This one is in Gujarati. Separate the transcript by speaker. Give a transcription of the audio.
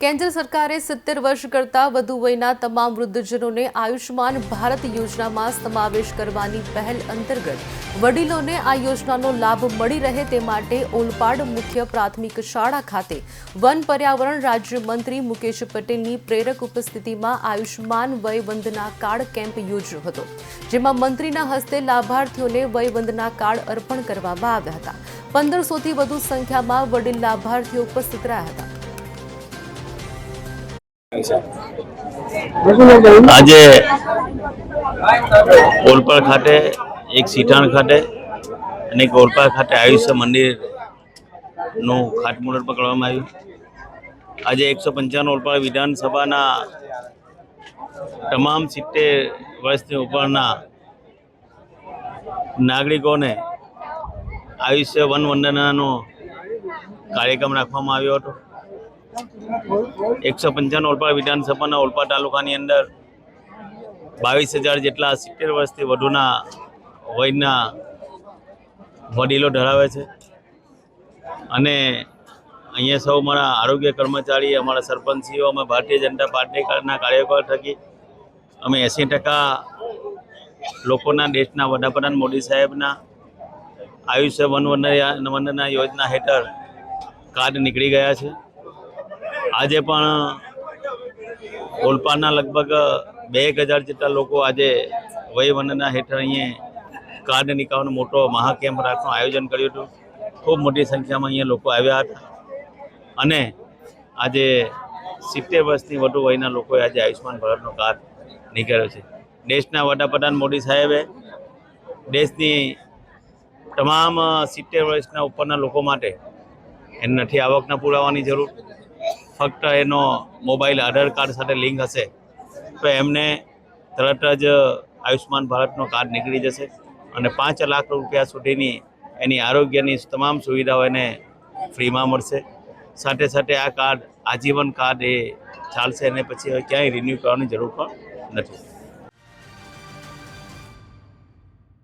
Speaker 1: કેન્દ્ર સરકારે 70 વર્ષ કરતાં વધુ વયના તમામ વૃદ્ધજનોને આયુષ્માન ભારત યોજનામાં સમાવેશ કરવાની પહેલ અંતર્ગત વડીલોને આ યોજનાનો લાભ મળી રહે તે માટે ઓલપાડ મુખ્ય પ્રાથમિક શાળા ખાતે વન પર્યાવરણ રાજ્યમંત્રી મુકેશ પટેલની પ્રેરક ઉપસ્થિતિમાં આયુષ્માન વય વંદના કાર્ડ કેમ્પ યોજ્યો હતો, જેમાં મંત્રીના હસ્તે લાભાર્થીઓને વય વંદના કાર્ડ અર્પણ કરવામાં આવ્યા હતા। 1500થી વધુ સંખ્યામાં વડીલ લાભાર્થીઓ ઉપસ્થિત રહ્યા હતા।
Speaker 2: આજે ઓલપાડ ખાતે એક સીટાણ ખાતે અને એક ઓલપાડ ખાતે આયુષ્ય મંદિરનું ખાતમુહૂર્ત કરવામાં આવ્યું। આજે 155 ઓલપાડ વિધાનસભાના તમામ 70 વર્ષથી ઉપરના નાગરિકોને આયુષ્ય વન વંદનાનો કાર્યક્રમ રાખવામાં આવ્યો હતો। 155 ઓલપાડ વિધાનસભાના ઓલપાડ તાલુકાની અંદર 22,000 જેટલા 70 વર્ષથી વધુના વયના વડીલો ધરાવે છે અને અહીંયા સૌ મારા આરોગ્ય કર્મચારી, અમારા સરપંચીઓ, અમે ભારતીય જનતા પાર્ટીના કાર્યકરો થકી અમે 80% લોકોના દેશના વડાપ્રધાન મોદી સાહેબના આયુષ્ય વન વંદના યોજના હેઠળ કાર્ડ નીકળી ગયા છે। આજે પણ ઓલપાડના લગભગ 2,000 જેટલા લોકો આજે વય વંદના હેઠળ અહીંયા કાર્ડ નીકાળવાનો મોટો મહાકેમ્પ રાખવાનું આયોજન કર્યું હતું। ખૂબ મોટી સંખ્યામાં અહીંયા લોકો આવ્યા હતા અને આજે 70 વર્ષથી વધુ વયના લોકોએ આજે આયુષ્માન ભારતનો કાર્ડ નીકાળ્યો છે। દેશના વડાપ્રધાન મોદી સાહેબે દેશની તમામ 70 વર્ષના ઉપરના લોકો માટે એને નથી આવકના પુરાવાની જરૂર, ફક્ત એનો મોબાઈલ આધાર કાર્ડ સાથે લિંક હશે તો એમને તરત જ આયુષ્માન ભારતનો કાર્ડ નીકળી જશે અને 5 લાખ રૂપિયા સુધીની એની આરોગ્યની તમામ સુવિધાઓ એને ફ્રીમાં મળશે। સાથે સાથે આ કાર્ડ આજીવન કાર્ડ એ ચાલશે અને પછી હવે ક્યાંય રિન્યૂ કરવાની જરૂર પણ નથી।